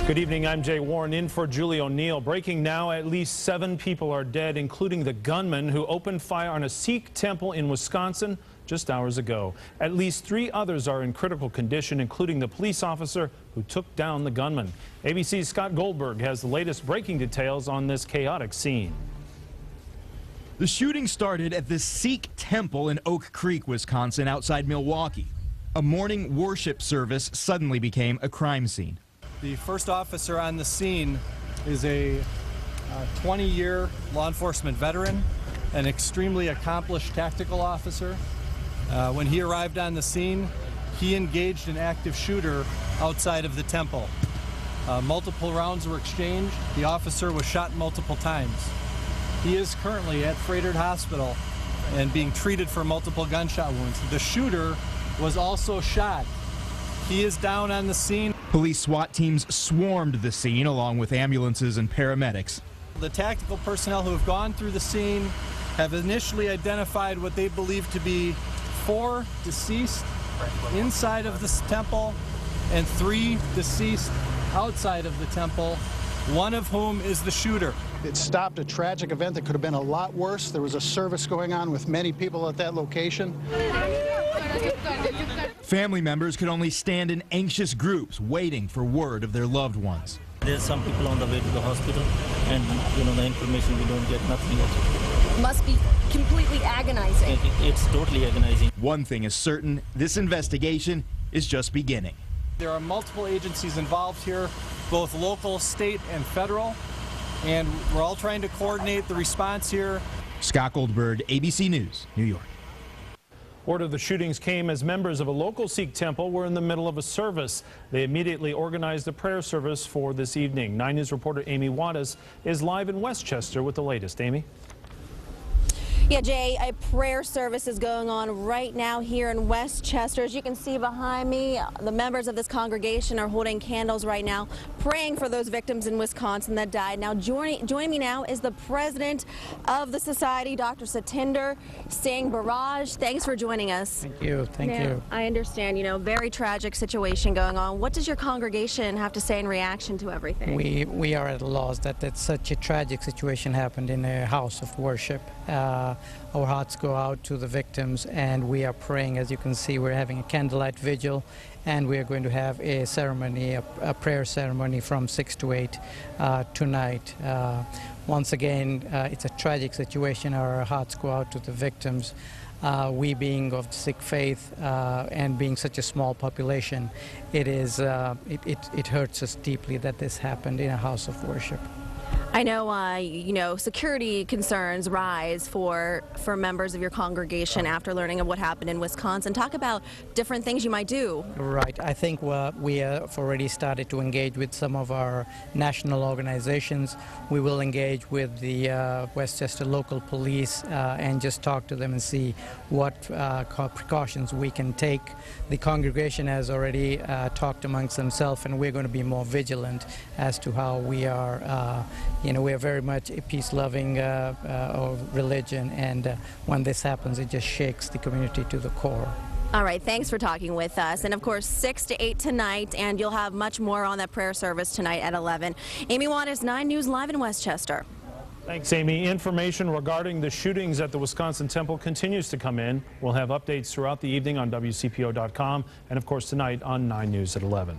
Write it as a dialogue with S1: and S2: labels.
S1: Good evening, I'm Jay Warren in for Julie O'Neill. Breaking now, at least 7 people are dead, including the gunman who opened fire on a Sikh temple in Wisconsin just hours ago. At least 3 others are in critical condition, including the police officer who took down the gunman. ABC's Scott Goldberg has the latest breaking details on this chaotic scene.
S2: The shooting started at the Sikh temple in Oak Creek, Wisconsin, outside Milwaukee. A morning worship service suddenly became a crime scene.
S3: The first officer on the scene is a 20-year law enforcement veteran, an extremely accomplished tactical officer. When he arrived on the scene, he engaged an active shooter outside of the temple. Multiple rounds were exchanged. The officer was shot multiple times. He is currently at Frederick Hospital and being treated for multiple gunshot wounds. The shooter was also shot. He is down on the scene.
S2: Police SWAT teams swarmed the scene along with ambulances and paramedics.
S3: The tactical personnel who have gone through the scene have initially identified what they believe to be 4 deceased inside of this temple and 3 deceased outside of the temple, one of whom is the shooter.
S4: It stopped a tragic event that could have been a lot worse. There was a service going on with many people at that location.
S2: Family members could only stand in anxious groups waiting for word of their loved ones.
S5: There's some people on the way to the hospital, and the information we don't get, nothing yet.
S6: Must be completely agonizing.
S5: It's totally agonizing.
S2: One thing is certain, this investigation is just beginning.
S3: There are multiple agencies involved here, both local, state, and federal, and we're all trying to coordinate the response here.
S2: Scott Goldberg, ABC News, New York.
S1: Word of the shootings came as members of a local Sikh temple were in the middle of a service. They immediately organized a prayer service for this evening. 9 News reporter Amy Wattas is live in Westchester with the latest. Amy?
S6: Yeah, Jay, a prayer service is going on right now here in Westchester. As you can see behind me, the members of this congregation are holding candles right now, praying for those victims in Wisconsin that died. Now, joining me now is the president of the society, Dr. Satinder Singh Barrage. Thanks for joining us.
S7: Thank you. Thank you.
S6: I understand, very tragic situation going on. What does your congregation have to say in reaction to everything?
S7: We are at a loss that such a tragic situation happened in a house of worship. Our hearts go out to the victims, and we are praying. As you can see, we're having a candlelight vigil, and we are going to have a ceremony, a prayer ceremony from 6 to 8 tonight. Once again, it's a tragic situation. Our hearts go out to the victims. We being of the Sikh faith and being such a small population, it hurts us deeply that this happened in a house of worship.
S6: I know, security concerns rise for members of your congregation after learning of what happened in Wisconsin. Talk about different things you might do.
S7: Right. I think we have already started to engage with some of our national organizations. We will engage with the Westchester local police and just talk to them and see what precautions we can take. The congregation has already talked amongst themselves, and we're going to be more vigilant as to how we are we are very much a peace-loving religion, and when this happens, it just shakes the community to the core.
S6: All right, thanks for talking with us. And of course, 6 to 8 tonight, and you'll have much more on that prayer service tonight at 11. Amy Wattas, 9 News live in Westchester.
S1: Thanks, Amy. Information regarding the shootings at the Wisconsin temple continues to come in. We'll have updates throughout the evening on WCPO.com and, of course, tonight on 9 News at 11.